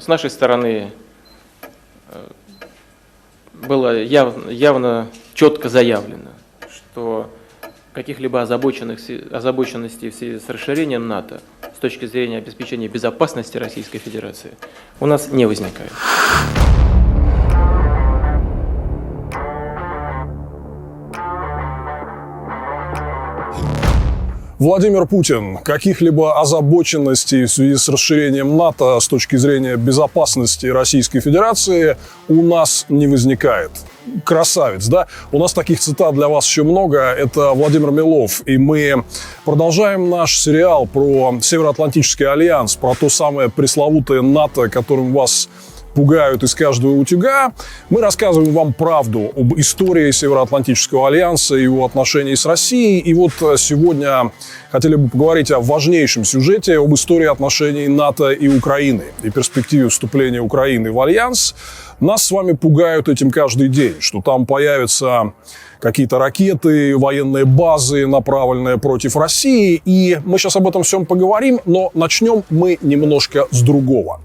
с нашей стороны было явно четко заявлено, что каких-либо озабоченностей в связи с расширением НАТО с точки зрения обеспечения безопасности Российской Федерации у нас не возникает. Владимир Путин, каких-либо озабоченностей в связи с расширением НАТО с точки зрения безопасности Российской Федерации у нас не возникает. Красавец, да? У нас таких цитат для вас еще много. Это Владимир Милов. И мы продолжаем наш сериал про Североатлантический альянс, про то самое пресловутое НАТО, которым вас пугают из каждого утюга. Мы рассказываем вам правду об истории Североатлантического альянса и его отношений с Россией. И вот сегодня хотели бы поговорить о важнейшем сюжете, об истории отношений НАТО и Украины и перспективе вступления Украины в альянс. Нас с вами пугают этим каждый день, что там появятся какие-то ракеты, военные базы, направленные против России. И мы сейчас об этом всем поговорим, но начнем мы немножко с другого.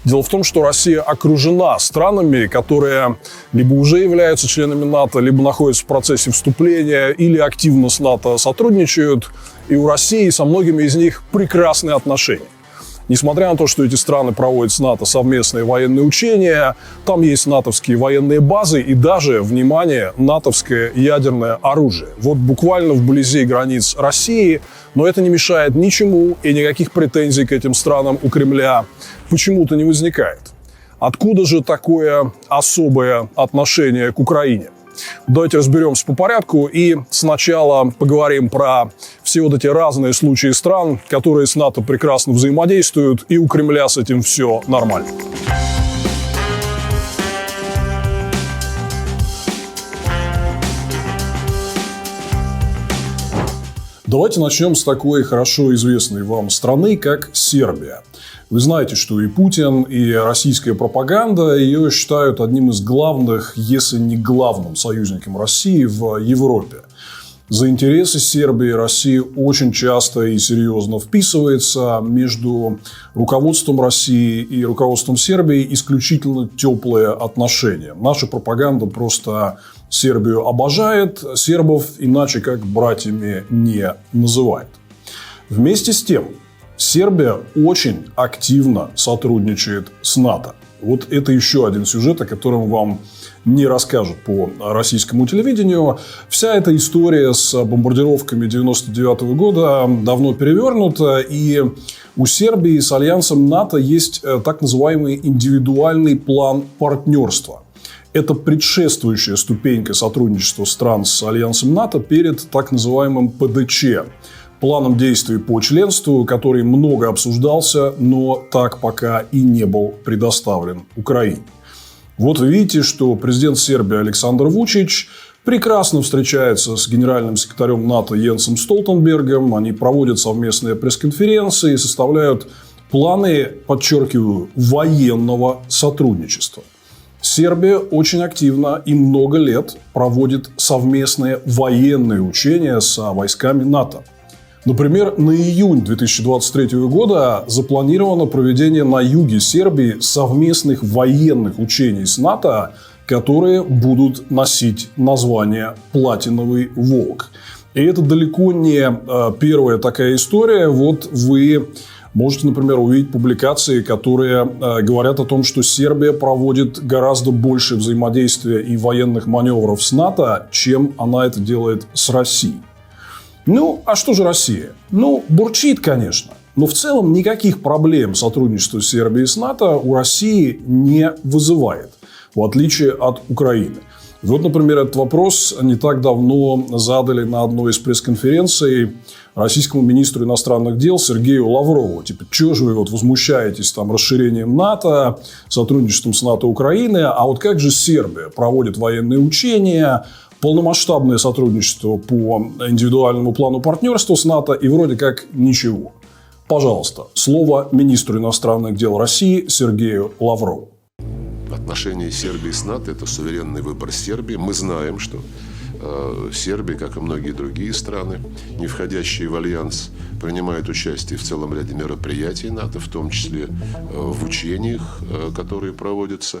Дело в том, что Россия окружена странами, которые либо уже являются членами НАТО, либо находятся в процессе вступления, или активно с НАТО сотрудничают. И у России со многими из них прекрасные отношения. Несмотря на то, что эти страны проводят с НАТО совместные военные учения, там есть натовские военные базы и даже, внимание, натовское ядерное оружие. Вот буквально вблизи границ России, но это не мешает ничему, и никаких претензий к этим странам у Кремля почему-то не возникает. Откуда же такое особое отношение к Украине? Давайте разберемся по порядку и сначала поговорим про все вот эти разные случаи стран, которые с НАТО прекрасно взаимодействуют, и у Кремля с этим все нормально. Давайте начнем с такой хорошо известной вам страны, как Сербия. Вы знаете, что и Путин, и российская пропаганда ее считают одним из главных, если не главным союзником России в Европе. За интересы Сербии Россия очень часто и серьезно вписывается. Между руководством России и руководством Сербии исключительно теплые отношения. Наша пропаганда просто Сербию обожает, сербов иначе как братьями не называет. Вместе с тем, Сербия очень активно сотрудничает с НАТО. Вот это еще один сюжет, о котором вам не расскажут по российскому телевидению. Вся эта история с бомбардировками 1999 года давно перевернута. И у Сербии с альянсом НАТО есть так называемый индивидуальный план партнерства. Это предшествующая ступенька сотрудничества стран с альянсом НАТО перед так называемым ПДЧ. Планом действий по членству, который много обсуждался, но так пока и не был предоставлен Украине. Вот вы видите, что президент Сербии Александр Вучич прекрасно встречается с генеральным секретарем НАТО Йенсом Столтенбергом. Они проводят совместные пресс-конференции и составляют планы, подчеркиваю, военного сотрудничества. Сербия очень активно и много лет проводит совместные военные учения с войсками НАТО. Например, на июнь 2023 года запланировано проведение на юге Сербии совместных военных учений с НАТО, которые будут носить название «Платиновый волк». И это далеко не первая такая история. Вот вы можете, например, увидеть публикации, которые говорят о том, что Сербия проводит гораздо больше взаимодействия и военных маневров с НАТО, чем она это делает с Россией. Ну, а что же Россия? Ну, бурчит, конечно. Но в целом никаких проблем сотрудничества Сербии с НАТО у России не вызывает, в отличие от Украины. Вот, например, этот вопрос не так давно задали на одной из пресс-конференций российскому министру иностранных дел Сергею Лаврову. Типа, что же вы вот возмущаетесь там расширением НАТО, сотрудничеством с НАТО Украины, а вот как же Сербия проводит военные учения, полномасштабное сотрудничество по индивидуальному плану партнерства с НАТО и вроде как ничего. Пожалуйста, слово министру иностранных дел России Сергею Лаврову. Отношения Сербии с НАТО – это суверенный выбор Сербии. Мы знаем, что Сербия, как и многие другие страны, не входящие в альянс, принимает участие в целом ряде мероприятий НАТО, в том числе в учениях, которые проводятся.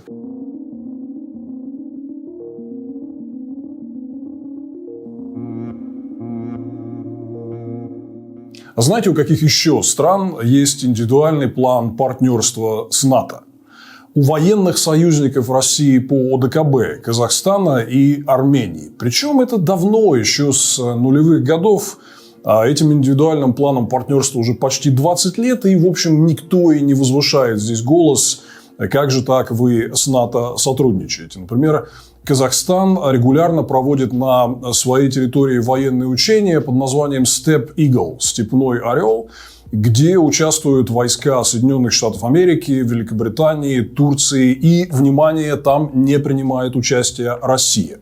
А знаете, у каких еще стран есть индивидуальный план партнерства с НАТО? У военных союзников России по ОДКБ, Казахстана и Армении. Причем это давно, еще с нулевых годов. Этим индивидуальным планом партнерства уже почти 20 лет. И, в общем, никто и не возвышает здесь голос, как же так вы с НАТО сотрудничаете. Например, Казахстан регулярно проводит на своей территории военные учения под названием Steppe Eagle – «Степной орел», где участвуют войска Соединенных Штатов Америки, Великобритании, Турции и, внимание, там не принимает участие Россия.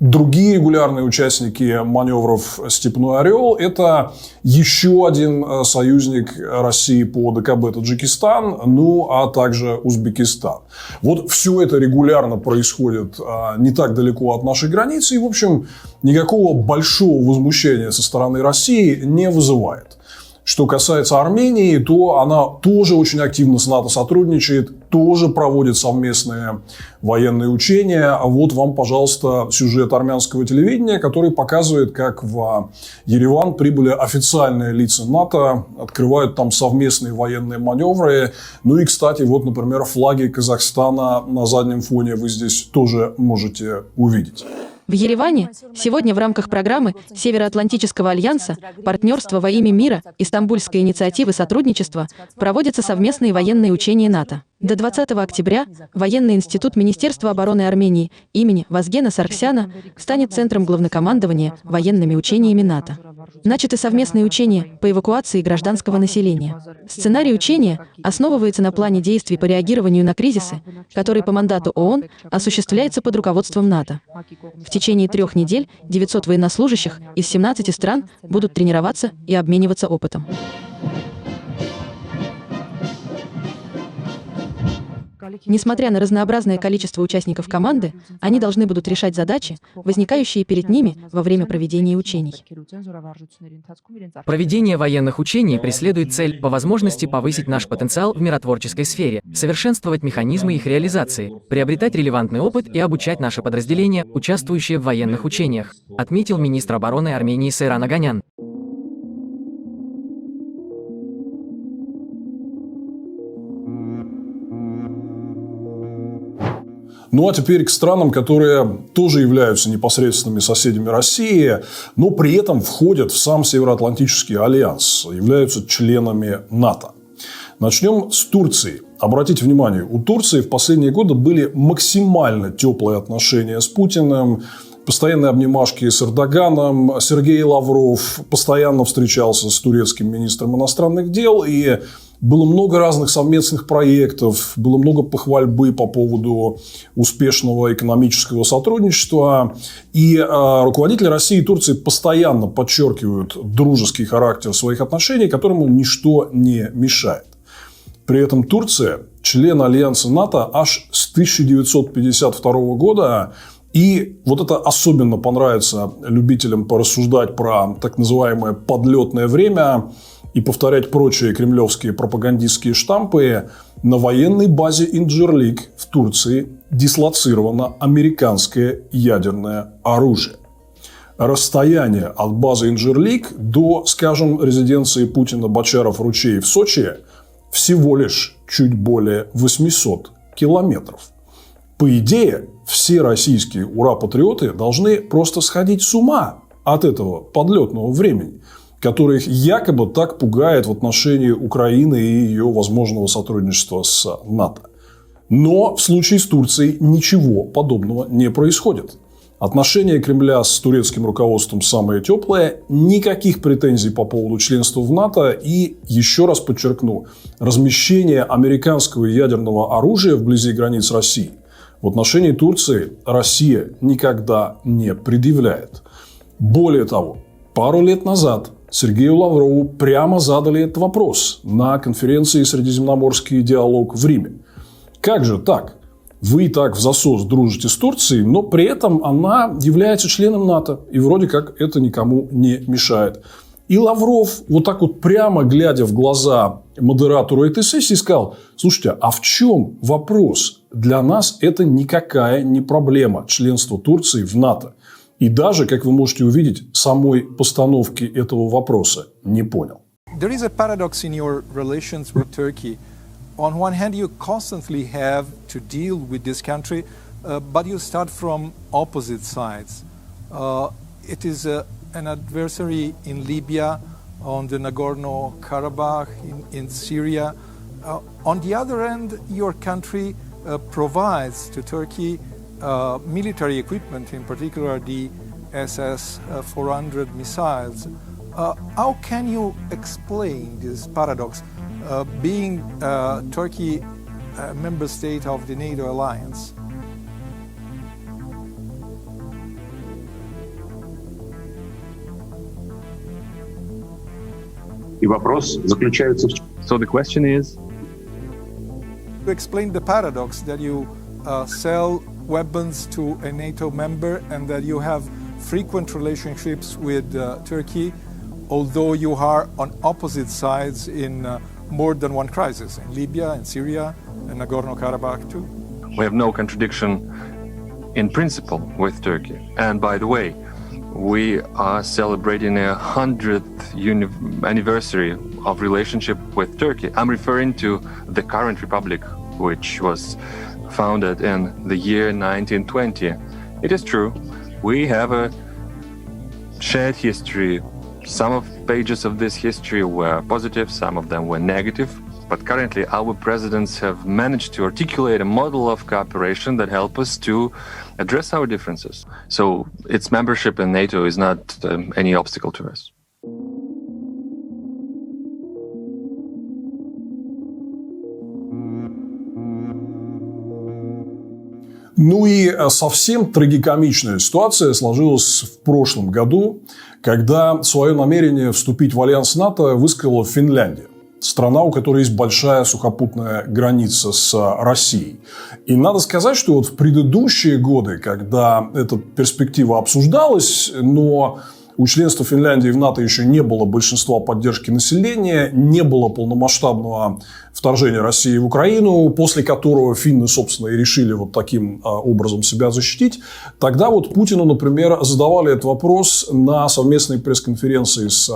Другие регулярные участники маневров «Степной орел» – это еще один союзник России по ОДКБ – Таджикистан, ну а также Узбекистан. Вот все это регулярно происходит не так далеко от нашей границы и, в общем, никакого большого возмущения со стороны России не вызывает. Что касается Армении, то она тоже очень активно с НАТО сотрудничает, тоже проводит совместные военные учения. А вот вам, пожалуйста, сюжет армянского телевидения, который показывает, как в Ереван прибыли официальные лица НАТО, открывают там совместные военные маневры. Ну и, кстати, вот, например, флаги Казахстана на заднем фоне вы здесь тоже можете увидеть. В Ереване сегодня в рамках программы Североатлантического альянса «Партнерство во имя мира» и Стамбульской инициативы сотрудничества проводятся совместные военные учения НАТО. До 20 октября Военный институт Министерства обороны Армении имени Вазгена Саргсяна станет центром главнокомандования военными учениями НАТО. Начаты совместные учения по эвакуации гражданского населения. Сценарий учения основывается на плане действий по реагированию на кризисы, который по мандату ООН осуществляется под руководством НАТО. В течение 3 недель 900 военнослужащих из 17 стран будут тренироваться и обмениваться опытом. Несмотря на разнообразное количество участников команды, они должны будут решать задачи, возникающие перед ними во время проведения учений. Проведение военных учений преследует цель по возможности повысить наш потенциал в миротворческой сфере, совершенствовать механизмы их реализации, приобретать релевантный опыт и обучать наши подразделения, участвующие в военных учениях, отметил министр обороны Армении Сейран Оганян. Ну а теперь к странам, которые тоже являются непосредственными соседями России, но при этом входят в сам Североатлантический альянс, являются членами НАТО. Начнем с Турции. Обратите внимание, у Турции в последние годы были максимально теплые отношения с Путиным, постоянные обнимашки с Эрдоганом. Сергей Лавров постоянно встречался с турецким министром иностранных дел, и было много разных совместных проектов, было много похвальбы по поводу успешного экономического сотрудничества. И руководители России и Турции постоянно подчеркивают дружеский характер своих отношений, которому ничто не мешает. При этом Турция – член альянса НАТО аж с 1952 года. И вот это особенно понравится любителям порассуждать про так называемое подлетное время и повторять прочие кремлевские пропагандистские штампы. На военной базе Инджирлик в Турции дислоцировано американское ядерное оружие. Расстояние от базы Инджирлик до, скажем, резиденции Путина Бочаров-Ручей в Сочи всего лишь чуть более 800 километров. По идее, все российские ура-патриоты должны просто сходить с ума от этого подлетного времени, которое их якобы так пугает в отношении Украины и ее возможного сотрудничества с НАТО. Но в случае с Турцией ничего подобного не происходит. Отношения Кремля с турецким руководством самые теплые, никаких претензий по поводу членства в НАТО и, еще раз подчеркну, размещение американского ядерного оружия вблизи границ России в отношении Турции Россия никогда не предъявляет. Более того, пару лет назад Сергею Лаврову прямо задали этот вопрос на конференции «Средиземноморский диалог» в Риме. Как же так? Вы и так в засос дружите с Турцией, но при этом она является членом НАТО. И вроде как это никому не мешает. И Лавров, вот так вот прямо глядя в глаза модератору этой сессии, сказал: слушайте, а в чем вопрос? Для нас это никакая не проблема, членство Турции в НАТО. И даже, как вы можете увидеть, самой постановки этого вопроса не понял. There is a paradox in your relations with Turkey. On one hand, you constantly have to deal with this country, but you start from opposite sides. It is an adversary in Libya, on the Nagorno-Karabakh, in Syria. On the other hand, your country provides to Turkey military equipment, in particular the SS-400 missiles. How can you explain this paradox, being Turkey a member state of the NATO alliance? И вопрос заключается в... So the question is... To explain the paradox that you sell weapons to a NATO member and that you have frequent relationships with Turkey, although you are on opposite sides in more than one crisis, in Libya, in Syria, and Nagorno-Karabakh too. We have no contradiction in principle with Turkey. And by the way, we are celebrating a 100th anniversary of relationship with Turkey. I'm referring to the current republic, which was founded in the year 1920. It is true, we have a shared history. Some of pages of this history were positive, some of them were negative. But currently our presidents have managed to articulate a model of cooperation that help us to address our differences. So its membership in NATO is not any obstacle to us. Ну и совсем трагикомичная ситуация сложилась в прошлом году, когда свое намерение вступить в альянс НАТО высказала Финляндия. Страна, у которой есть большая сухопутная граница с Россией. И надо сказать, что вот в предыдущие годы, когда эта перспектива обсуждалась, но у членства Финляндии в НАТО еще не было большинства поддержки населения, не было полномасштабного вторжения России в Украину, после которого финны, собственно, и решили вот таким образом себя защитить. Тогда вот Путину, например, задавали этот вопрос на совместной пресс-конференции с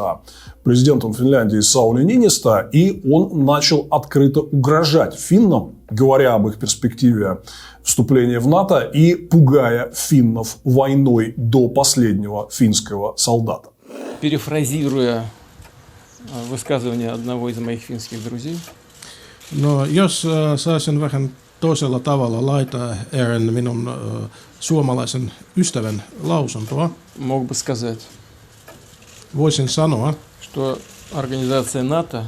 президентом Финляндии Саули Ниинистö, и он начал открыто угрожать финнам, говоря об их перспективе вступления в НАТО и пугая финнов войной до последнего финского солдата. Перефразируя высказывание одного из моих финских друзей. No, jos saisin vähän toisella tavalla laita Aaron minun suomalaisen ystävän lausuntoa. Мог бы сказать, Voisin sanoa, что организация НАТО,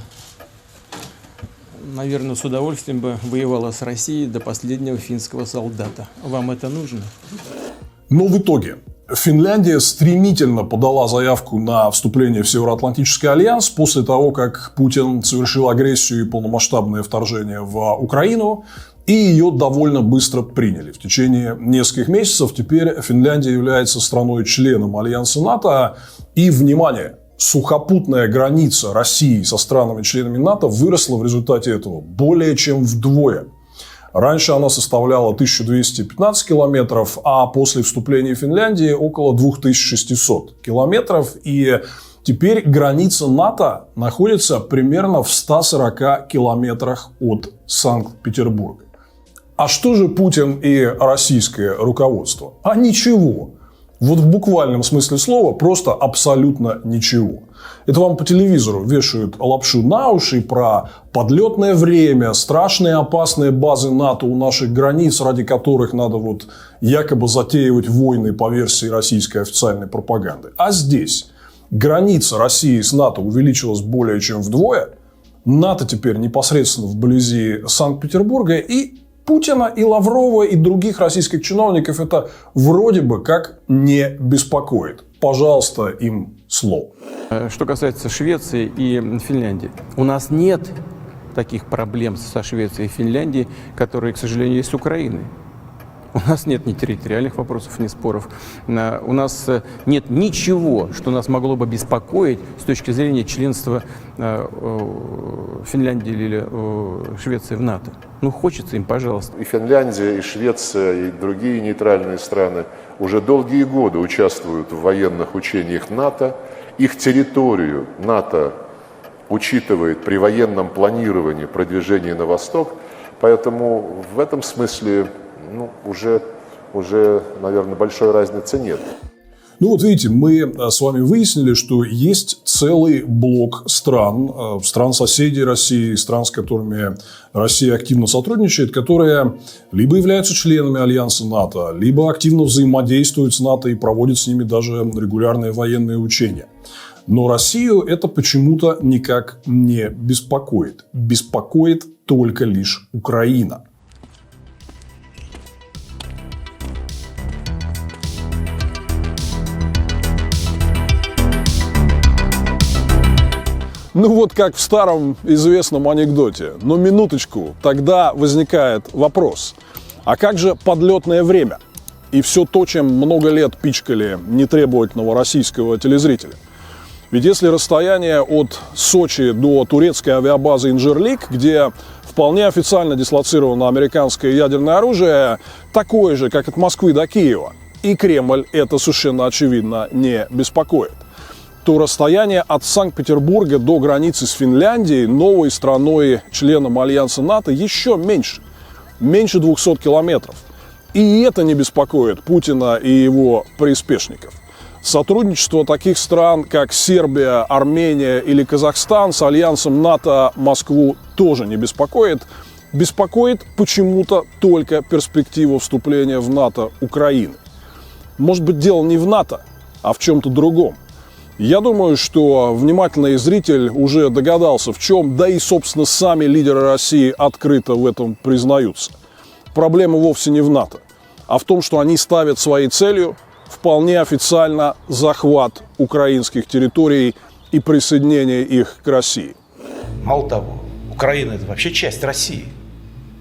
наверное, с удовольствием бы воевала с Россией до последнего финского солдата. Вам это нужно? Но в итоге Финляндия стремительно подала заявку на вступление в Североатлантический альянс после того, как Путин совершил агрессию и полномасштабное вторжение в Украину, и ее довольно быстро приняли. В течение нескольких месяцев теперь Финляндия является страной-членом альянса НАТО. И, внимание, сухопутная граница России со странами-членами НАТО выросла в результате этого более чем вдвое. Раньше она составляла 1215 километров, а после вступления Финляндии около 2600 километров. И теперь граница НАТО находится примерно в 140 километрах от Санкт-Петербурга. А что же Путин и российское руководство? А ничего. Вот в буквальном смысле слова просто абсолютно ничего. Это вам по телевизору вешают лапшу на уши про подлетное время, страшные опасные базы НАТО у наших границ, ради которых надо вот якобы затеивать войны по версии российской официальной пропаганды. А здесь граница России с НАТО увеличилась более чем вдвое. НАТО теперь непосредственно вблизи Санкт-Петербурга, и Путина, и Лаврова, и других российских чиновников это вроде бы как не беспокоит. Пожалуйста, им слово. Что касается Швеции и Финляндии, у нас нет таких проблем со Швецией и Финляндией, которые, к сожалению, есть с Украиной. У нас нет ни территориальных вопросов, ни споров. У нас нет ничего, что нас могло бы беспокоить с точки зрения членства Финляндии или Швеции в НАТО. Ну, хочется им, пожалуйста. И Финляндия, и Швеция, и другие нейтральные страны уже долгие годы участвуют в военных учениях НАТО. Их территорию НАТО учитывает при военном планировании продвижения на восток. Поэтому в этом смысле уже, наверное, большой разницы нет. Ну вот видите, мы с вами выяснили, что есть целый блок стран-соседей России, стран, с которыми Россия активно сотрудничает, которые либо являются членами Альянса НАТО, либо активно взаимодействуют с НАТО и проводят с ними даже регулярные военные учения. Но Россию это почему-то никак не беспокоит. Беспокоит только лишь Украина. Ну вот как в старом известном анекдоте. Но минуточку, тогда возникает вопрос. А как же подлетное время? И все то, чем много лет пичкали нетребовательного российского телезрителя. Ведь если расстояние от Сочи до турецкой авиабазы Инжерлик, где вполне официально дислоцировано американское ядерное оружие, такое же, как от Москвы до Киева, и Кремль это совершенно очевидно не беспокоит, то расстояние от Санкт-Петербурга до границы с Финляндией, новой страной, членом Альянса НАТО, еще меньше. Меньше 200 километров. И это не беспокоит Путина и его приспешников. Сотрудничество таких стран, как Сербия, Армения или Казахстан с Альянсом НАТО Москву тоже не беспокоит. Беспокоит почему-то только перспектива вступления в НАТО Украины. Может быть, дело не в НАТО, а в чем-то другом. Я думаю, что внимательный зритель уже догадался в чем, да и, собственно, сами лидеры России открыто в этом признаются. Проблема вовсе не в НАТО, а в том, что они ставят своей целью вполне официально захват украинских территорий и присоединение их к России. Мало того, Украина – это вообще часть России,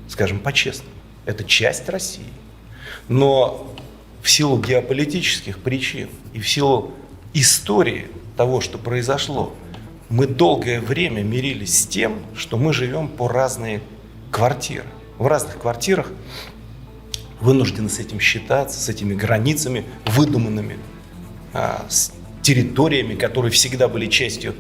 скажем по-честному, это часть России. Но в силу геополитических причин и в силу истории того, что произошло, мы долгое время мирились с тем, что мы живем по разные квартиры. В разных квартирах вынуждены с этим считаться, с этими границами выдуманными, с территориями, которые всегда были частью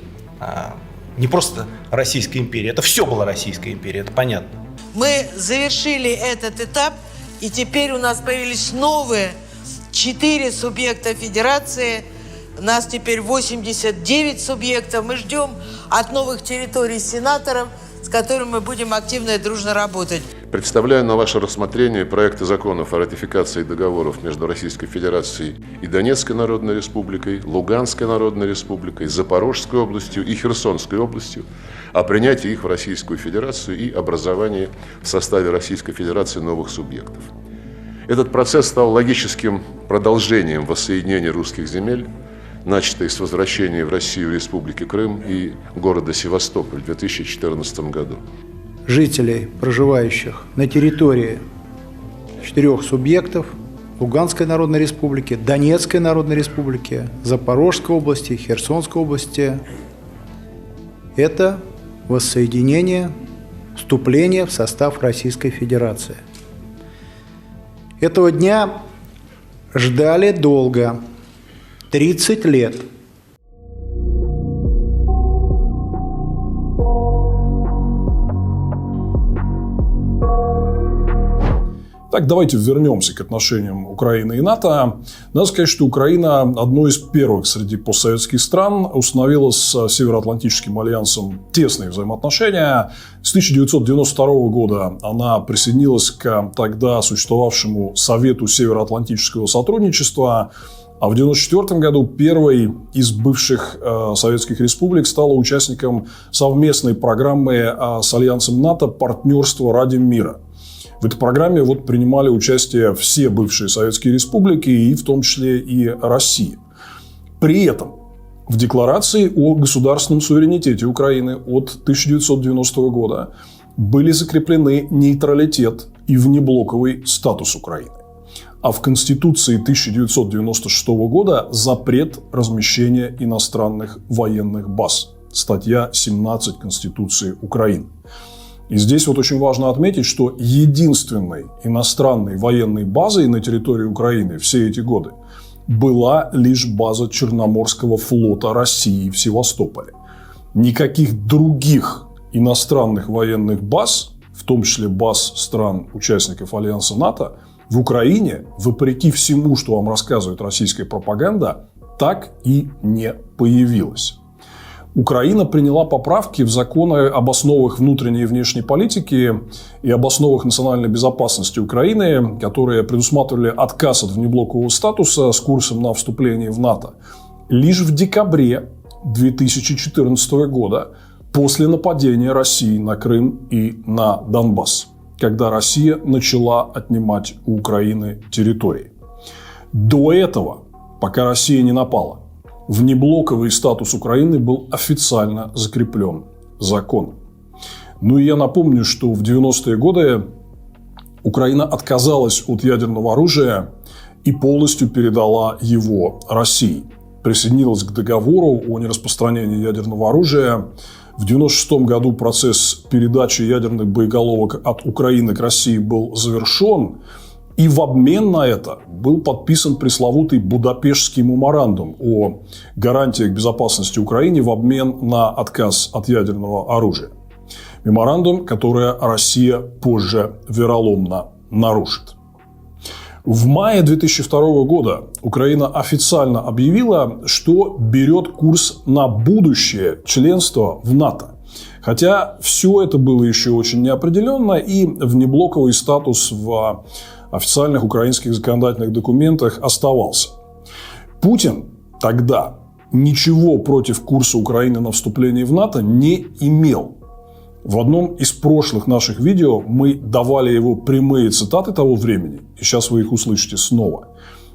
не просто Российской империи, это все было Российская империя, это понятно. Мы завершили этот этап, и теперь у нас появились новые 4 субъекта федерации. У нас теперь 89 субъектов. Мы ждем от новых территорий сенаторов, с которыми мы будем активно и дружно работать. Представляю на ваше рассмотрение проекты законов о ратификации договоров между Российской Федерацией и Донецкой Народной Республикой, Луганской Народной Республикой, Запорожской областью и Херсонской областью, о принятии их в Российскую Федерацию и образовании в составе Российской Федерации новых субъектов. Этот процесс стал логическим продолжением воссоединения русских земель, начатой с возвращения в Россию Республики Крым и города Севастополь в 2014 году. Жителей, проживающих на территории 4 субъектов Луганской Народной Республики, Донецкой Народной Республики, Запорожской области, Херсонской области, это воссоединение, вступление в состав Российской Федерации. Этого дня ждали долго, 30 лет. Так, давайте вернемся к отношениям Украины и НАТО. Надо сказать, что Украина одной из первых среди постсоветских стран установила с Североатлантическим альянсом тесные взаимоотношения. С 1992 года она присоединилась к тогда существовавшему Совету Североатлантического сотрудничества. А в 1994 году первой из бывших советских республик стала участником совместной программы с Альянсом НАТО «Партнерство ради мира». В этой программе принимали участие все бывшие советские республики, и в том числе и Россия. При этом в Декларации о государственном суверенитете Украины от 1990 года были закреплены нейтралитет и внеблоковый статус Украины. а в Конституции 1996 года запрет размещения иностранных военных баз. Статья 17 Конституции Украины. И здесь вот очень важно отметить, что единственной иностранной военной базой на территории Украины все эти годы была лишь база Черноморского флота России в Севастополе. Никаких других иностранных военных баз, в том числе баз стран-участников Альянса НАТО, в Украине, вопреки всему, что вам рассказывает российская пропаганда, так и не появилось. Украина приняла поправки в законы об основах внутренней и внешней политики и об основах национальной безопасности Украины, которые предусматривали отказ от внеблокового статуса с курсом на вступление в НАТО лишь в декабре 2014 года, после нападения России на Крым и на Донбасс, когда Россия начала отнимать у Украины территории. До этого, пока Россия не напала, внеблоковый статус Украины был официально закреплен законом. Ну и я напомню, что в 90-е годы Украина отказалась от ядерного оружия и полностью передала его России. Присоединилась к договору о нераспространении ядерного оружия. В 1996 году процесс передачи ядерных боеголовок от Украины к России был завершен. И в обмен на это был подписан пресловутый Будапештский меморандум о гарантиях безопасности Украины в обмен на отказ от ядерного оружия. Меморандум, который Россия позже вероломно нарушит. В мае 2002 года Украина официально объявила, что берет курс на будущее членство в НАТО. Хотя все это было еще очень неопределенно, и внеблоковый статус в официальных украинских законодательных документах оставался. Путин тогда ничего против курса Украины на вступление в НАТО не имел. В одном из прошлых наших видео мы давали его прямые цитаты того времени, и сейчас вы их услышите снова,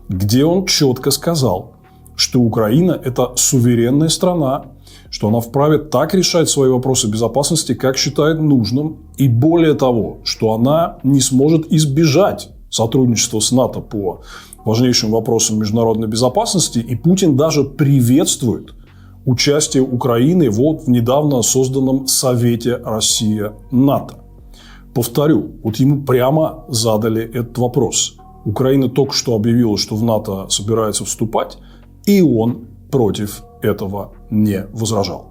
где он четко сказал, что Украина – это суверенная страна, что она вправе так решать свои вопросы безопасности, как считает нужным, и более того, что она не сможет избежать сотрудничества с НАТО по важнейшим вопросам международной безопасности, и Путин даже приветствует участие Украины в недавно созданном Совете Россия-НАТО. Повторю, вот ему прямо задали этот вопрос. Украина только что объявила, что в НАТО собирается вступать, и он против этого не возражал.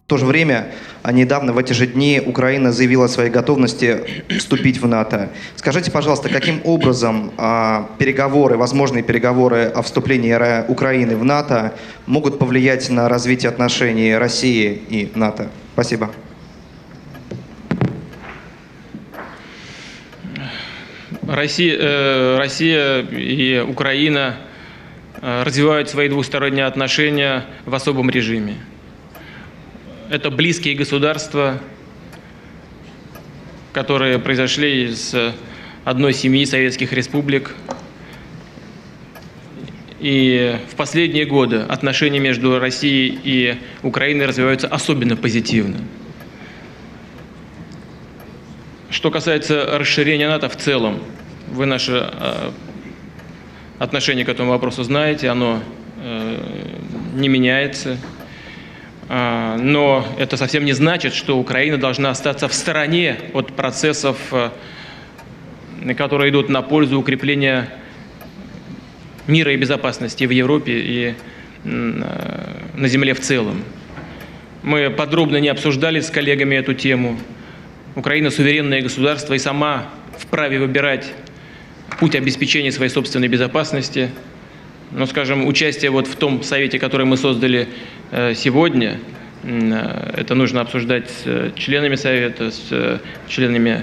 В то же время, недавно, в эти же дни, Украина заявила о своей готовности вступить в НАТО. Скажите, пожалуйста, каким образом возможные переговоры о вступлении Украины в НАТО могут повлиять на развитие отношений России и НАТО? Спасибо. Россия и Украина развивают свои двусторонние отношения в особом режиме. Это близкие государства, которые произошли из одной семьи советских республик. И в последние годы отношения между Россией и Украиной развиваются особенно позитивно. Что касается расширения НАТО в целом, вы наше отношение к этому вопросу знаете, оно не меняется. Но это совсем не значит, что Украина должна остаться в стороне от процессов, которые идут на пользу укрепления мира и безопасности в Европе и на земле в целом. Мы подробно не обсуждали с коллегами эту тему. Украина суверенное государство и сама вправе выбирать путь обеспечения своей собственной безопасности. Но, скажем, участие в том совете, который мы создали сегодня, это нужно обсуждать с членами совета, с членами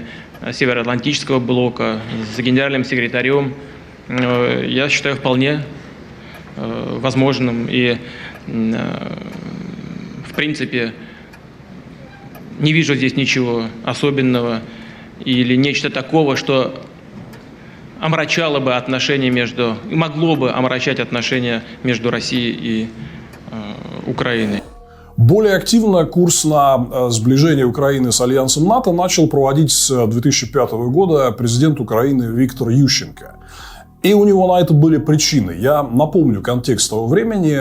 Североатлантического блока, с генеральным секретарем. Я считаю вполне возможным и, в принципе, не вижу здесь ничего особенного или нечто такого, что омрачало бы отношения могло бы омрачать отношения между Россией и Украиной. Более активно курс на сближение Украины с Альянсом НАТО начал проводить с 2005 года президент Украины Виктор Ющенко. И у него на это были причины. Я напомню контекст того времени.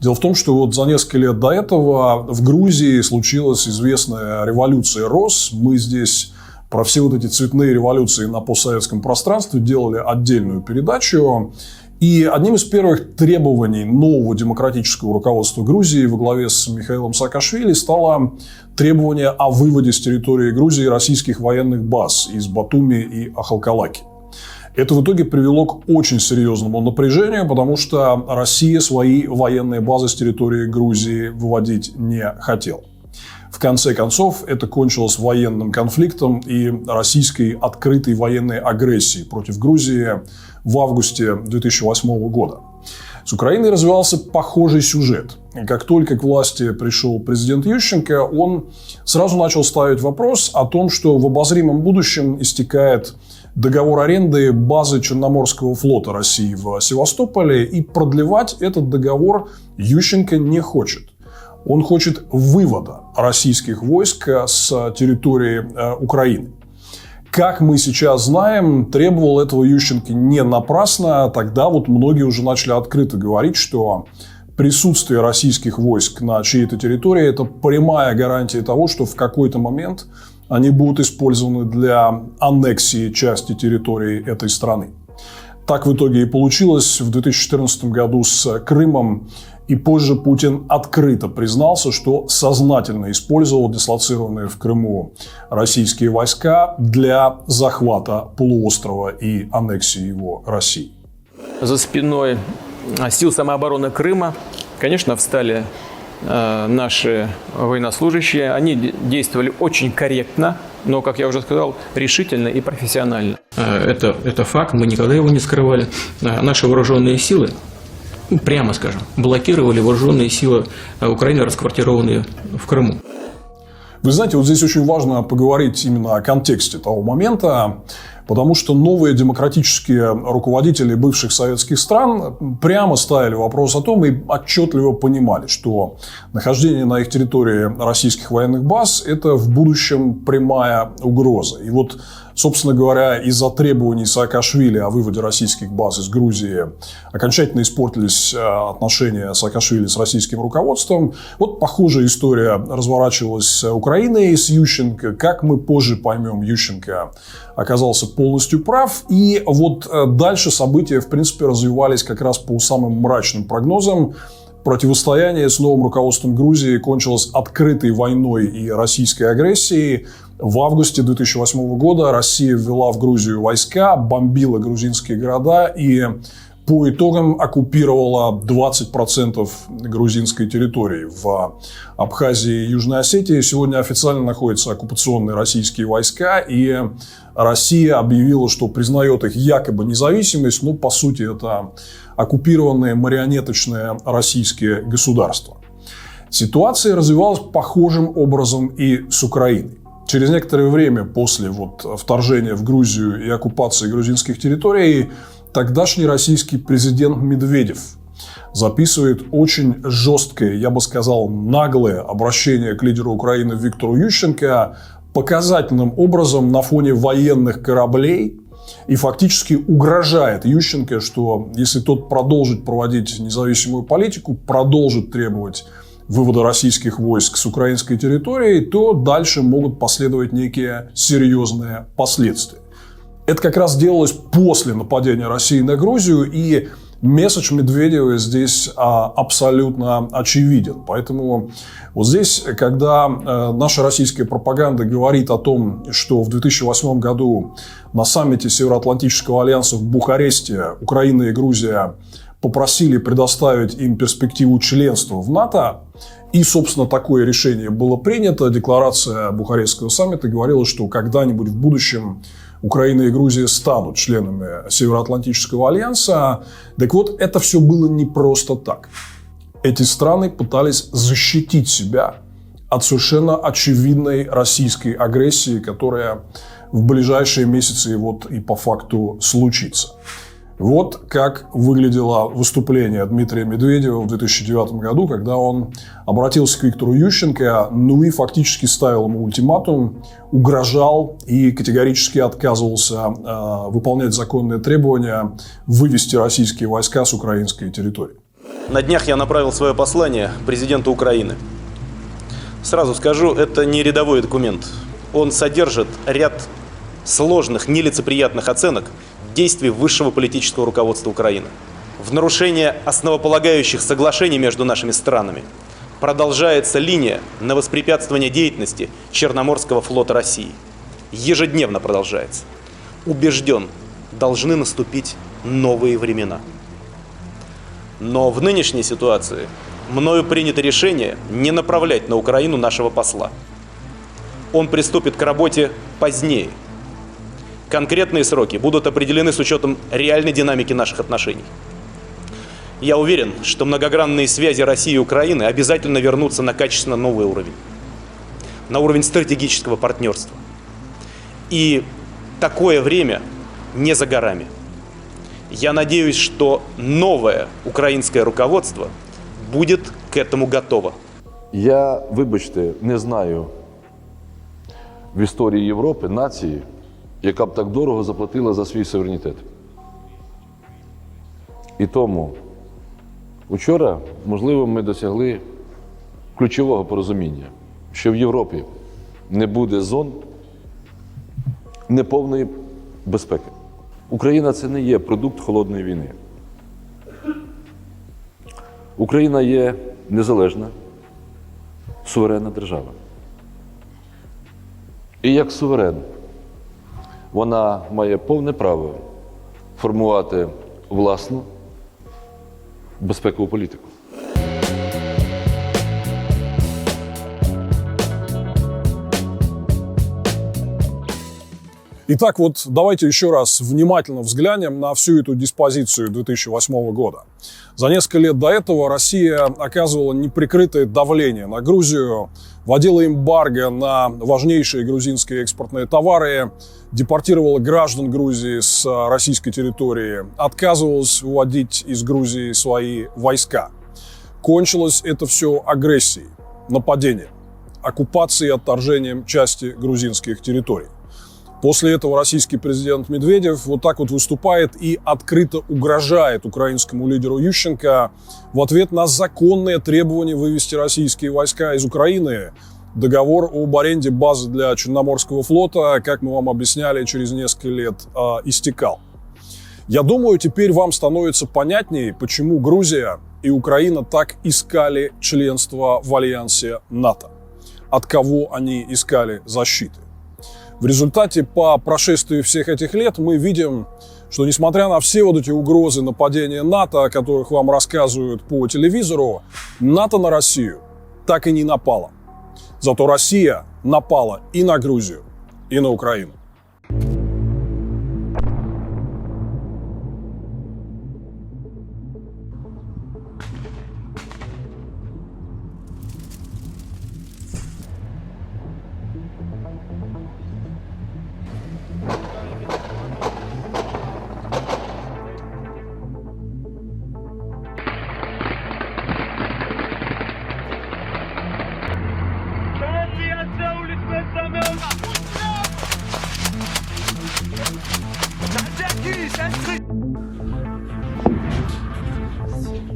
Дело в том, что вот за несколько лет до этого в Грузии случилась известная революция РОС. Мы здесь про все вот эти цветные революции на постсоветском пространстве делали отдельную передачу. И одним из первых требований нового демократического руководства Грузии во главе с Михаилом Саакашвили стало требование о выводе с территории Грузии российских военных баз из Батуми и Ахалкалаки. Это в итоге привело к очень серьезному напряжению, потому что Россия свои военные базы с территории Грузии выводить не хотела. В конце концов, это кончилось военным конфликтом и российской открытой военной агрессией против Грузии в августе 2008 года. С Украиной развивался похожий сюжет. Как только к власти пришел президент Ющенко, он сразу начал ставить вопрос о том, что в обозримом будущем истекает договор аренды базы Черноморского флота России в Севастополе, и продлевать этот договор Ющенко не хочет. Он хочет вывода российских войск с территории Украины. Как мы сейчас знаем, требовал этого Ющенко не напрасно. Тогда вот многие уже начали открыто говорить, что присутствие российских войск на чьей-то территории – это прямая гарантия того, что в какой-то момент они будут использованы для аннексии части территории этой страны. Так в итоге и получилось в 2014 году с Крымом. И позже Путин открыто признался, что сознательно использовал дислоцированные в Крыму российские войска для захвата полуострова и аннексии его России. За спиной сил самообороны Крыма, конечно, встали наши военнослужащие. Они действовали очень корректно, но, как я уже сказал, решительно и профессионально. Это факт, мы никогда его не скрывали. Наши вооруженные силы, прямо скажем, блокировали вооруженные силы Украины, расквартированные в Крыму. Вы знаете, вот здесь очень важно поговорить именно о контексте того момента, потому что новые демократические руководители бывших советских стран прямо ставили вопрос о том и отчетливо понимали, что нахождение на их территории российских военных баз – это в будущем прямая угроза. И вот, собственно говоря, из-за требований Саакашвили о выводе российских баз из Грузии окончательно испортились отношения Саакашвили с российским руководством. Вот похожая история разворачивалась с Украиной, с Ющенко. Как мы позже поймем, Ющенко оказался полностью прав. И вот дальше события, в принципе, развивались как раз по самым мрачным прогнозам. Противостояние с новым руководством Грузии кончилось открытой войной и российской агрессией. В августе 2008 года Россия ввела в Грузию войска, бомбила грузинские города и по итогам оккупировала 20% грузинской территории. В Абхазии и Южной Осетии сегодня официально находятся оккупационные российские войска, и Россия объявила, что признает их якобы независимость, но по сути это оккупированные марионеточные российские государства. Ситуация развивалась похожим образом и с Украиной. Через некоторое время после вторжения в Грузию и оккупации грузинских территорий тогдашний российский президент Медведев записывает очень жесткое, я бы сказал, наглое обращение к лидеру Украины Виктору Ющенко, показательным образом на фоне военных кораблей, и фактически угрожает Ющенко, что если тот продолжит проводить независимую политику, продолжит требовать вывода российских войск с украинской территории, то дальше могут последовать некие серьезные последствия. Это как раз делалось после нападения России на Грузию, и месседж Медведева здесь абсолютно очевиден. Поэтому вот здесь, когда наша российская пропаганда говорит о том, что в 2008 году на саммите Североатлантического альянса в Бухаресте Украина и Грузия попросили предоставить им перспективу членства в НАТО, и, собственно, такое решение было принято. Декларация Бухарестского саммита говорила, что когда-нибудь в будущем Украина и Грузия станут членами Североатлантического альянса. Так вот, это все было не просто так. Эти страны пытались защитить себя от совершенно очевидной российской агрессии, которая в ближайшие месяцы и по факту случится. Вот как выглядело выступление Дмитрия Медведева в 2009 году, когда он обратился к Виктору Ющенко, ну и фактически ставил ему ультиматум, угрожал и категорически отказывался выполнять законные требования вывести российские войска с украинской территории. На днях я направил свое послание президенту Украины. Сразу скажу, это не рядовой документ. Он содержит ряд сложных, нелицеприятных оценок действий высшего политического руководства Украины. В нарушение основополагающих соглашений между нашими странами продолжается линия на воспрепятствование деятельности Черноморского флота России. Ежедневно продолжается. Убежден, должны наступить новые времена. Но в нынешней ситуации мною принято решение не направлять на Украину нашего посла. Он приступит к работе позднее. Конкретные сроки будут определены с учетом реальной динамики наших отношений. Я уверен, что многогранные связи России и Украины обязательно вернутся на качественно новый уровень. На уровень стратегического партнерства. И такое время не за горами. Я надеюсь, что новое украинское руководство будет к этому готово. Я, вибачте, не знаю в історії Європи нації, яка б так дорого заплатила за свій суверенітет. І тому вчора, можливо, ми досягли ключового порозуміння, що в Європі не буде зон неповної безпеки. Україна – це не є продукт холодної війни. Україна є незалежна, суверенна держава. І як суверен, вона має повне право формувати власну безпекову політику. Итак, вот давайте еще раз внимательно взглянем на всю эту диспозицию 2008 года. За несколько лет до этого Россия оказывала неприкрытое давление на Грузию, вводила эмбарго на важнейшие грузинские экспортные товары, депортировала граждан Грузии с российской территории, отказывалась уводить из Грузии свои войска. Кончилось это все агрессией, нападением, оккупацией и отторжением части грузинских территорий. После этого российский президент Медведев вот так вот выступает и открыто угрожает украинскому лидеру Ющенко в ответ на законное требование вывести российские войска из Украины. Договор об аренде базы для Черноморского флота, как мы вам объясняли, через несколько лет истекал. Я думаю, теперь вам становится понятнее, почему Грузия и Украина так искали членство в альянсе НАТО. От кого они искали защиты. В результате, по прошествии всех этих лет, мы видим, что несмотря на все вот эти угрозы нападения НАТО, о которых вам рассказывают по телевизору, НАТО на Россию так и не напало. Зато Россия напала и на Грузию, и на Украину.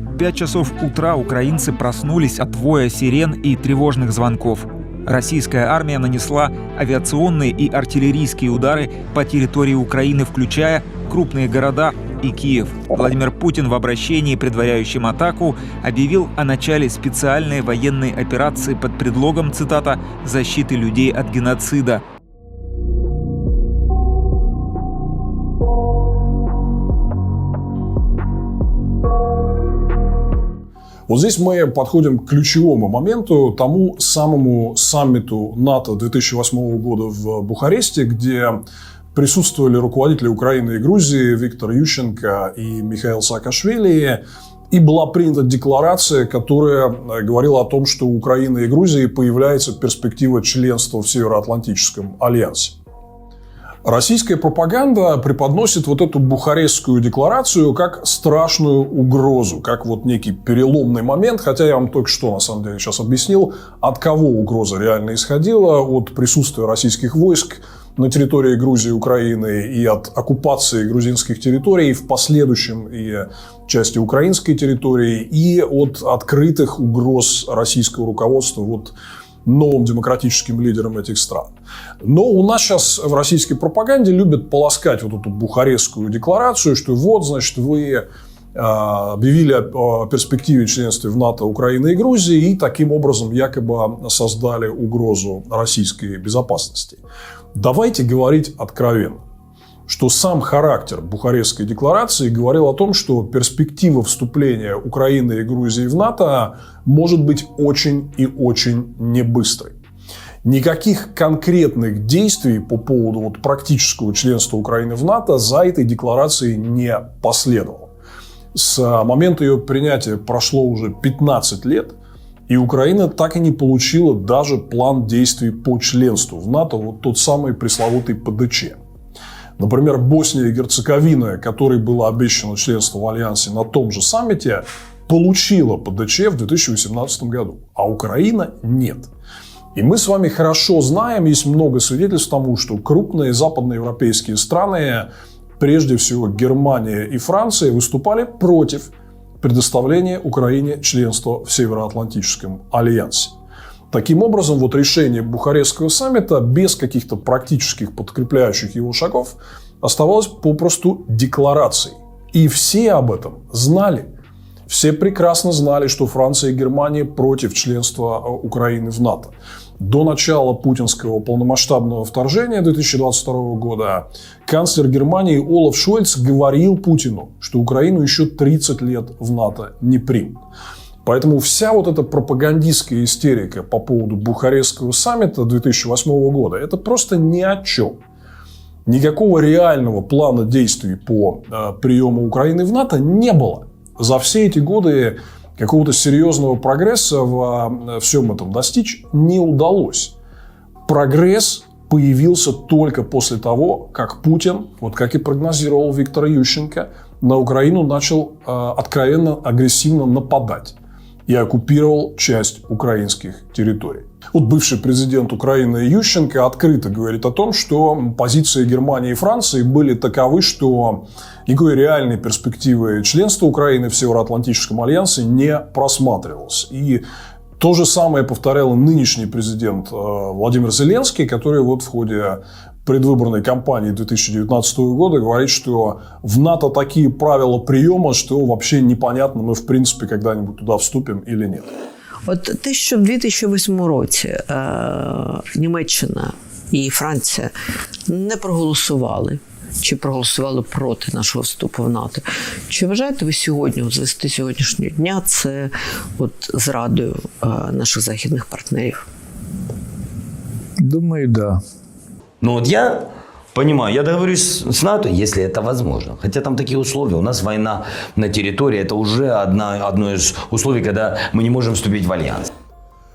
В 5 часов утра украинцы проснулись от воя сирен и тревожных звонков. Российская армия нанесла авиационные и артиллерийские удары по территории Украины, включая крупные города и Киев. Владимир Путин в обращении, предваряющем атаку, объявил о начале специальной военной операции под предлогом, цитата, «защиты людей от геноцида». Вот здесь мы подходим к ключевому моменту, тому самому саммиту НАТО 2008 года в Бухаресте, где присутствовали руководители Украины и Грузии Виктор Ющенко и Михаил Саакашвили. И была принята декларация, которая говорила о том, что у Украины и Грузии появляется перспектива членства в Североатлантическом альянсе. Российская пропаганда преподносит вот эту Бухарестскую декларацию как страшную угрозу, как вот некий переломный момент, хотя я вам только что, на самом деле, сейчас объяснил, от кого угроза реально исходила, от присутствия российских войск на территории Грузии и Украины и от оккупации грузинских территорий, в последующем и части украинской территории, и от открытых угроз российского руководства вот новым демократическим лидерам этих стран. Но у нас сейчас в российской пропаганде любят полоскать вот эту Бухарестскую декларацию, что вот, значит, вы объявили о перспективе членства в НАТО Украины и Грузии и таким образом якобы создали угрозу российской безопасности. Давайте говорить откровенно, что сам характер Бухарестской декларации говорил о том, что перспектива вступления Украины и Грузии в НАТО может быть очень и очень небыстрой. Никаких конкретных действий по поводу вот практического членства Украины в НАТО за этой декларацией не последовало. С момента ее принятия прошло уже 15 лет, и Украина так и не получила даже план действий по членству в НАТО, вот тот самый пресловутый ПДЧ. Например, Босния и Герцеговина, которой было обещано членство в Альянсе на том же саммите, получила ПДЧ в 2018 году, а Украина нет. И мы с вами хорошо знаем, есть много свидетельств тому, что крупные западноевропейские страны, прежде всего Германия и Франция, выступали против предоставления Украине членства в Североатлантическом альянсе. Таким образом, вот решение Бухарестского саммита без каких-то практических подкрепляющих его шагов оставалось попросту декларацией. И все об этом знали. Все прекрасно знали, что Франция и Германия против членства Украины в НАТО. До начала путинского полномасштабного вторжения 2022 года канцлер Германии Олаф Шольц говорил Путину, что Украину еще 30 лет в НАТО не примут. Поэтому вся вот эта пропагандистская истерика по поводу Бухарестского саммита 2008 года – это просто ни о чем. Никакого реального плана действий по приему Украины в НАТО не было. За все эти годы какого-то серьезного прогресса во всем этом достичь не удалось. Прогресс появился только после того, как Путин, вот как и прогнозировал Виктор Ющенко, на Украину начал откровенно агрессивно нападать и оккупировал часть украинских территорий. Вот бывший президент Украины Ющенко открыто говорит о том, что позиции Германии и Франции были таковы, что никакой реальной перспективы членства Украины в Североатлантическом альянсе не просматривалось. И то же самое повторял и нынешний президент Владимир Зеленский, который вот в ходе предвыборной кампании 2019 года говорит, что в НАТО такие правила приема, что вообще непонятно, мы в принципе когда-нибудь туда вступим или нет. От те, що в 2008 році Німеччина і Франція не проголосували, чи проголосували проти нашого вступу в НАТО, чи вважаєте ви сьогодні, от звести сьогоднішнього дня, це от зрадою наших західних партнерів? Думаю, да. Ну вот я понимаю, я договорюсь с НАТО, если это возможно. Хотя там такие условия. У нас война на территории. Это уже одно из условий, когда мы не можем вступить в альянс.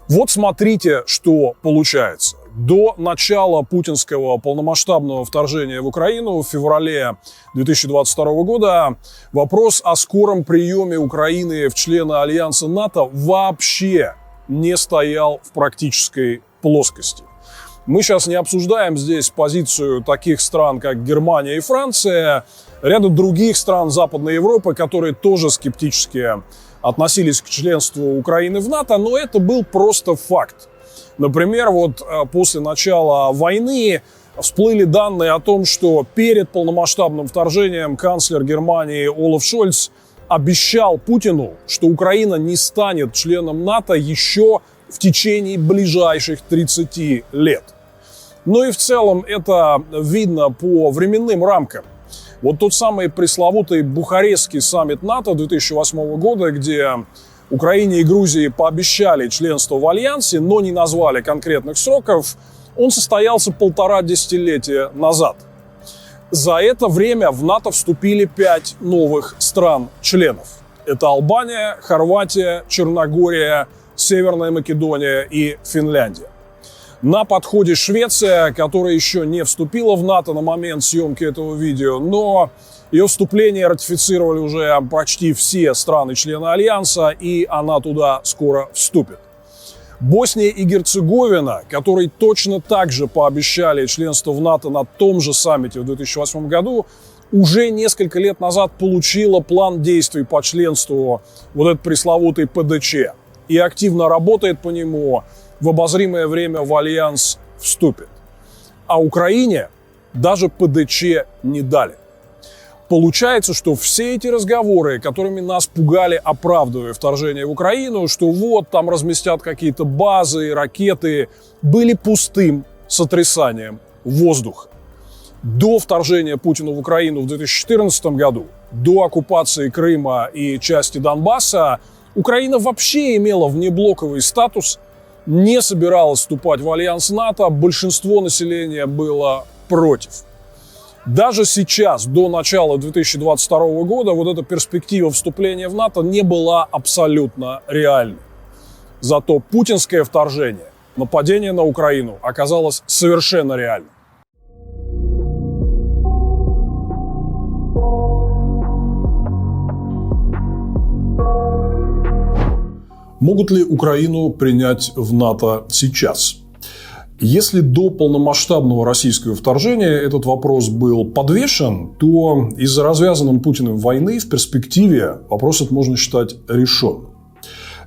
Вот смотрите, что получается. До начала путинского полномасштабного вторжения в Украину в феврале 2022 года вопрос о скором приеме Украины в члены альянса НАТО вообще не стоял в практической плоскости. Мы сейчас не обсуждаем здесь позицию таких стран, как Германия и Франция, ряда других стран Западной Европы, которые тоже скептически относились к членству Украины в НАТО, но это был просто факт. Например, вот после начала войны всплыли данные о том, что перед полномасштабным вторжением канцлер Германии Олаф Шольц обещал Путину, что Украина не станет членом НАТО еще в течение ближайших 30 лет. Ну и в целом это видно по временным рамкам. Вот тот самый пресловутый Бухарестский саммит НАТО 2008 года, где Украине и Грузии пообещали членство в Альянсе, но не назвали конкретных сроков, он состоялся 1,5 десятилетия назад. За это время в НАТО вступили 5 новых стран-членов. Это Албания, Хорватия, Черногория, Северная Македония и Финляндия. На подходе Швеция, которая еще не вступила в НАТО на момент съемки этого видео, но ее вступление ратифицировали уже почти все страны-члены Альянса, и она туда скоро вступит. Босния и Герцеговина, которой точно так же пообещали членство в НАТО на том же саммите в 2008 году, уже несколько лет назад получила план действий по членству, вот этот пресловутый ПДЧ, и активно работает по нему, в обозримое время в Альянс вступит. А Украине даже ПДЧ не дали. Получается, что все эти разговоры, которыми нас пугали, оправдывая вторжение в Украину, что вот там разместят какие-то базы, ракеты, были пустым сотрясанием воздуха. До вторжения Путина в Украину в 2014 году, до оккупации Крыма и части Донбасса, Украина вообще имела внеблоковый статус, не собиралась вступать в альянс НАТО, большинство населения было против. Даже сейчас, до начала 2022 года, вот эта перспектива вступления в НАТО не была абсолютно реальной. Зато путинское вторжение, нападение на Украину оказалось совершенно реальным. Могут ли Украину принять в НАТО сейчас? Если до полномасштабного российского вторжения этот вопрос был подвешен, то из-за развязанной Путиным войны в перспективе вопрос этот можно считать решенным.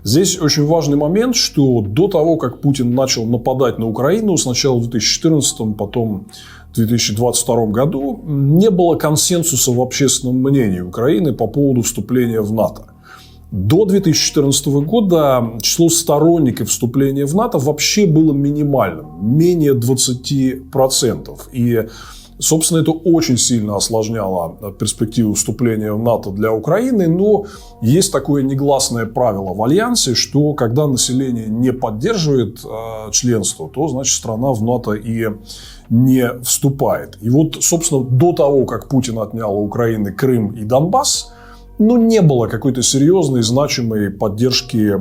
Здесь очень важный момент, что до того, как Путин начал нападать на Украину, сначала в 2014, потом в 2022 году, не было консенсуса в общественном мнении Украины по поводу вступления в НАТО. До 2014 года число сторонников вступления в НАТО вообще было минимальным, менее 20%. И, собственно, это очень сильно осложняло перспективу вступления в НАТО для Украины. Но есть такое негласное правило в Альянсе, что когда население не поддерживает членство, то, значит, страна в НАТО и не вступает. И вот, собственно, до того, как Путин отнял у Украины Крым и Донбасс, не было какой-то серьезной, значимой поддержки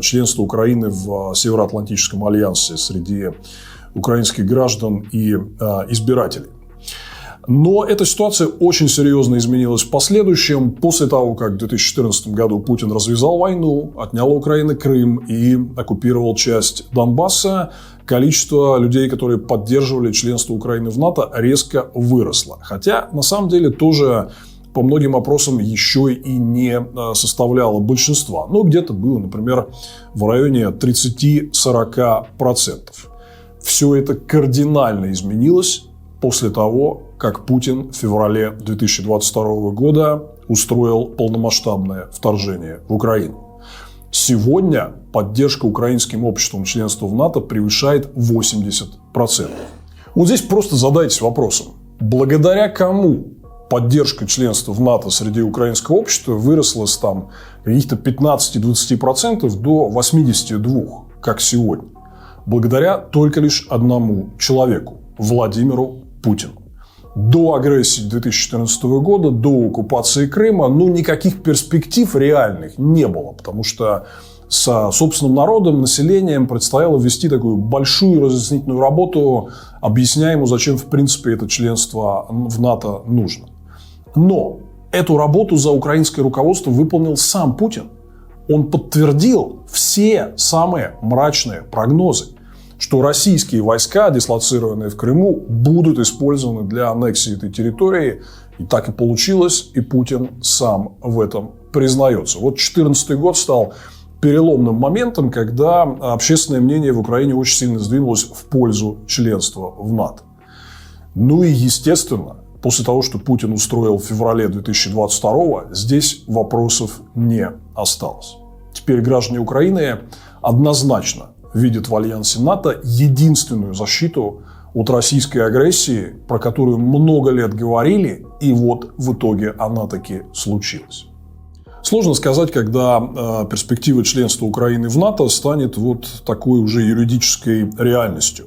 членства Украины в Североатлантическом альянсе среди украинских граждан и избирателей. Но эта ситуация очень серьезно изменилась в последующем. После того, как в 2014 году Путин развязал войну, отнял у Украины Крым и оккупировал часть Донбасса, количество людей, которые поддерживали членство Украины в НАТО, резко выросло. Хотя, на самом деле, тоже по многим опросам еще и не составляло большинства. Но где-то было, например, в районе 30-40%. Все это кардинально изменилось после того, как Путин в феврале 2022 года устроил полномасштабное вторжение в Украину. Сегодня поддержка украинским обществом членства в НАТО превышает 80%. Вот здесь просто задайтесь вопросом, благодаря кому поддержка членства в НАТО среди украинского общества выросла с каких-то 15-20% до 82%, как сегодня. Благодаря только лишь одному человеку – Владимиру Путину. До агрессии 2014 года, до оккупации Крыма, никаких перспектив реальных не было, потому что с собственным народом, населением предстояло вести такую большую разъяснительную работу, объясняя ему, зачем в принципе это членство в НАТО нужно. Но эту работу за украинское руководство выполнил сам Путин. Он подтвердил все самые мрачные прогнозы, что российские войска, дислоцированные в Крыму, будут использованы для аннексии этой территории. И так и получилось, и Путин сам в этом признается. Вот 2014 год стал переломным моментом, когда общественное мнение в Украине очень сильно сдвинулось в пользу членства в НАТО. И, естественно, после того, что Путин устроил в феврале 2022, здесь вопросов не осталось. Теперь граждане Украины однозначно видят в альянсе НАТО единственную защиту от российской агрессии, про которую много лет говорили, и вот в итоге она таки случилась. Сложно сказать, когда перспектива членства Украины в НАТО станет вот такой уже юридической реальностью.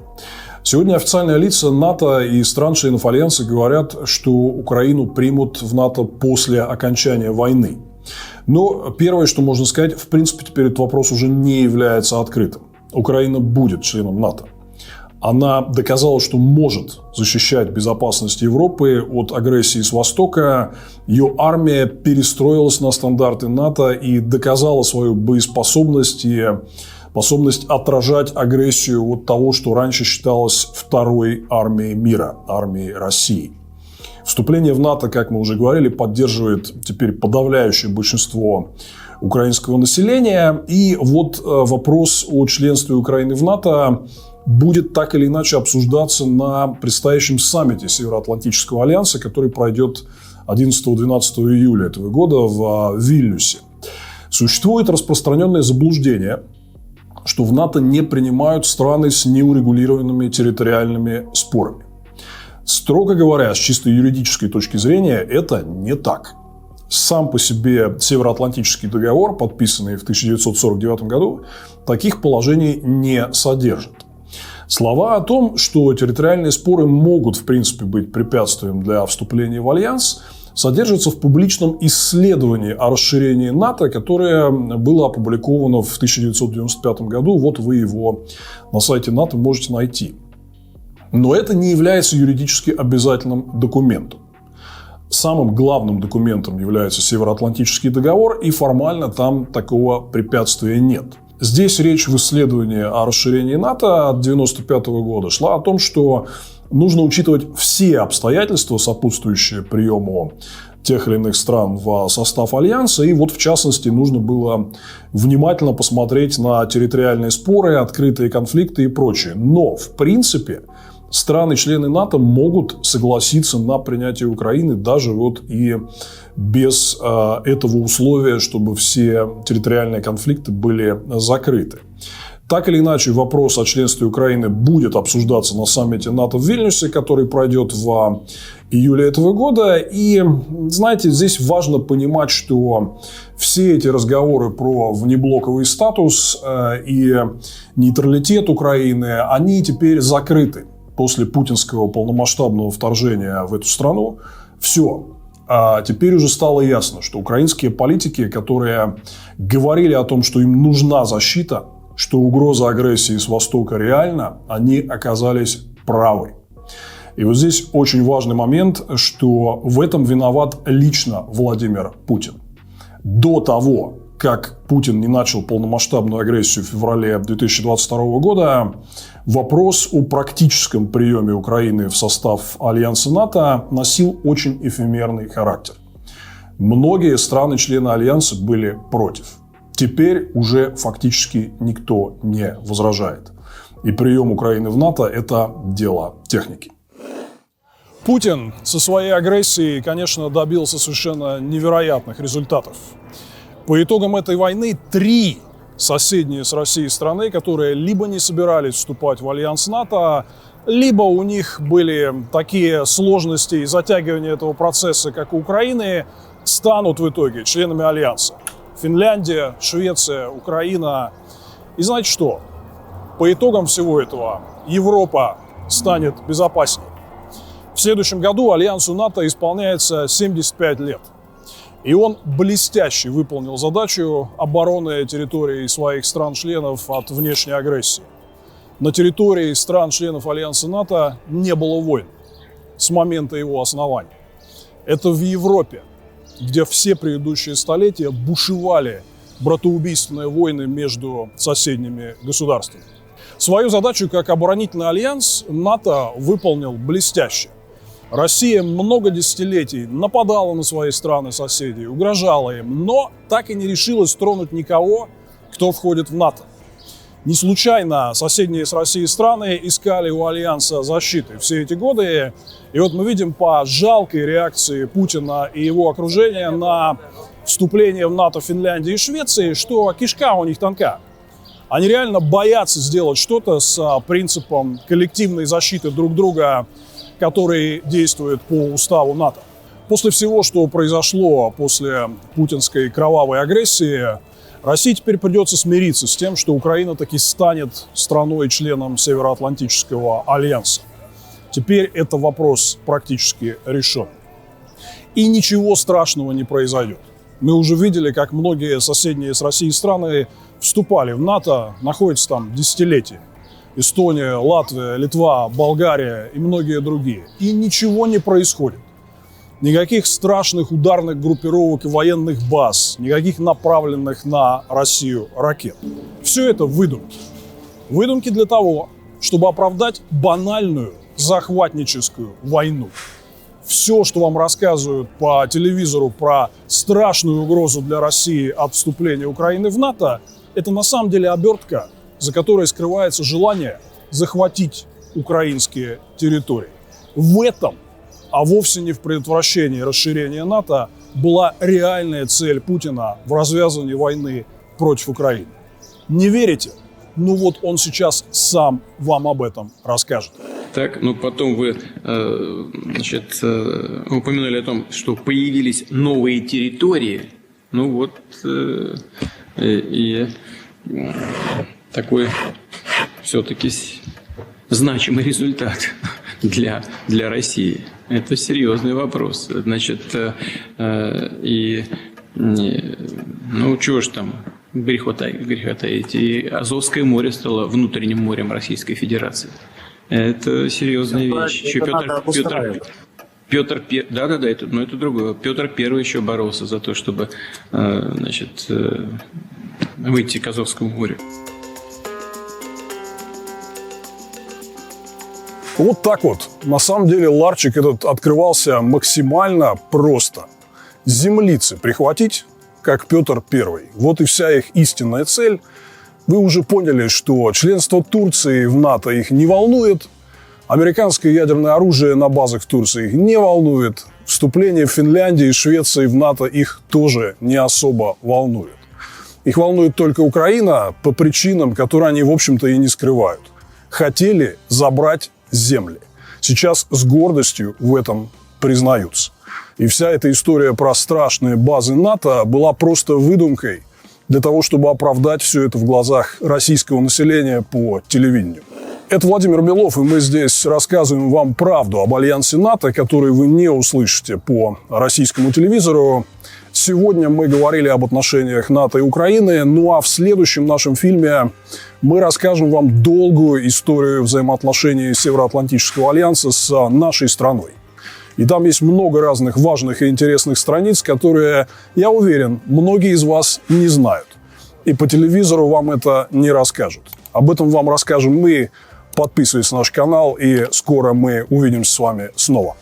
Сегодня официальные лица НАТО и стран-членов Альянса говорят, что Украину примут в НАТО после окончания войны. Но первое, что можно сказать, в принципе, теперь этот вопрос уже не является открытым. Украина будет членом НАТО. Она доказала, что может защищать безопасность Европы от агрессии с Востока. Ее армия перестроилась на стандарты НАТО и доказала свою боеспособность и способность отражать агрессию от того, что раньше считалось второй армией мира, армией России. Вступление в НАТО, как мы уже говорили, поддерживает теперь подавляющее большинство украинского населения. И вот вопрос о членстве Украины в НАТО будет так или иначе обсуждаться на предстоящем саммите Североатлантического альянса, который пройдет 11-12 июля этого года в Вильнюсе. Существует распространенное заблуждение, что в НАТО не принимают страны с неурегулированными территориальными спорами. Строго говоря, с чисто юридической точки зрения, это не так. Сам по себе Североатлантический договор, подписанный в 1949 году, таких положений не содержит. Слова о том, что территориальные споры могут, в принципе, быть препятствием для вступления в альянс, содержатся в публичном исследовании о расширении НАТО, которое было опубликовано в 1995 году. Вот вы его на сайте НАТО можете найти. Но это не является юридически обязательным документом. Самым главным документом является Североатлантический договор, и формально там такого препятствия нет. Здесь речь в исследовании о расширении НАТО от 1995 года шла о том, что нужно учитывать все обстоятельства, сопутствующие приему тех или иных стран в состав альянса. И вот, в частности, нужно было внимательно посмотреть на территориальные споры, открытые конфликты и прочее. Но, в принципе, страны-члены НАТО могут согласиться на принятие Украины даже вот и без этого условия, чтобы все территориальные конфликты были закрыты. Так или иначе, вопрос о членстве Украины будет обсуждаться на саммите НАТО в Вильнюсе, который пройдет в июле этого года. И, знаете, здесь важно понимать, что все эти разговоры про внеблоковый статус и нейтралитет Украины, они теперь закрыты. После путинского полномасштабного вторжения в эту страну все. А теперь уже стало ясно, что украинские политики, которые говорили о том, что им нужна защита, что угроза агрессии с Востока реальна, они оказались правы. И вот здесь очень важный момент, что в этом виноват лично Владимир Путин. До того, как Путин не начал полномасштабную агрессию в феврале 2022 года, вопрос о практическом приеме Украины в состав Альянса НАТО носил очень эфемерный характер. Многие страны-члены Альянса были против. Теперь уже фактически никто не возражает. И прием Украины в НАТО – это дело техники. Путин со своей агрессией, конечно, добился совершенно невероятных результатов. По итогам этой войны 3 соседние с Россией страны, которые либо не собирались вступать в альянс НАТО, либо у них были такие сложности и затягивания этого процесса, как у Украины, станут в итоге членами альянса. Финляндия, Швеция, Украина. И знаете что? По итогам всего этого Европа станет безопаснее. В следующем году альянсу НАТО исполняется 75 лет. И он блестяще выполнил задачу обороны территории своих стран-членов от внешней агрессии. На территории стран-членов Альянса НАТО не было войн с момента его основания. Это в Европе, где все предыдущие столетия бушевали братоубийственные войны между соседними государствами. Свою задачу как оборонительный альянс НАТО выполнил блестяще. Россия много десятилетий нападала на свои страны-соседей, угрожала им, но так и не решилась тронуть никого, кто входит в НАТО. Не случайно соседние с Россией страны искали у Альянса защиты все эти годы. И вот мы видим по жалкой реакции Путина и его окружения на вступление в НАТО Финляндии и Швеции, что кишка у них тонка. Они реально боятся сделать что-то с принципом коллективной защиты друг друга, который действует по уставу НАТО. После всего, что произошло после путинской кровавой агрессии, России теперь придется смириться с тем, что Украина таки станет страной-членом Североатлантического альянса. Теперь это вопрос практически решен. И ничего страшного не произойдет. Мы уже видели, как многие соседние с Россией страны вступали в НАТО, находятся там десятилетиями. Эстония, Латвия, Литва, Болгария и многие другие. И ничего не происходит. Никаких страшных ударных группировок и военных баз, никаких направленных на Россию ракет. Все это выдумки. Выдумки для того, чтобы оправдать банальную захватническую войну. Все, что вам рассказывают по телевизору про страшную угрозу для России от вступления Украины в НАТО, это на самом деле обертка, за которой скрывается желание захватить украинские территории. В этом, а вовсе не в предотвращении расширения НАТО, была реальная цель Путина в развязывании войны против Украины. Не верите? Ну вот он сейчас сам вам об этом расскажет. Так, ну потом вы упомянули о том, что появились новые территории. Ну вот и такой все-таки значимый результат для России. Это серьезный вопрос. Значит, ну чего ж там греха таить. И Азовское море стало внутренним морем Российской Федерации. Это серьезная вещь. Еще Петр I, да, это другое. Петр I еще боролся за то, чтобы, выйти к Азовскому морю. Вот так вот. На самом деле ларчик этот открывался максимально просто. Землицы прихватить, как Петр I. Вот и вся их истинная цель. Вы уже поняли, что членство Турции в НАТО их не волнует, американское ядерное оружие на базах в Турции их не волнует, вступление Финляндии и Швеции в НАТО их тоже не особо волнует. Их волнует только Украина по причинам, которые они, в общем-то, и не скрывают. Хотели забрать земли. Сейчас с гордостью в этом признаются. И вся эта история про страшные базы НАТО была просто выдумкой для того, чтобы оправдать все это в глазах российского населения по телевидению. Это Владимир Белов, и мы здесь рассказываем вам правду об альянсе НАТО, который вы не услышите по российскому телевизору. Сегодня мы говорили об отношениях НАТО и Украины, ну а в следующем нашем фильме мы расскажем вам долгую историю взаимоотношений Североатлантического альянса с нашей страной. И там есть много разных важных и интересных страниц, которые, я уверен, многие из вас не знают. И по телевизору вам это не расскажут. Об этом вам расскажем мы. Подписывайтесь на наш канал, и скоро мы увидимся с вами снова.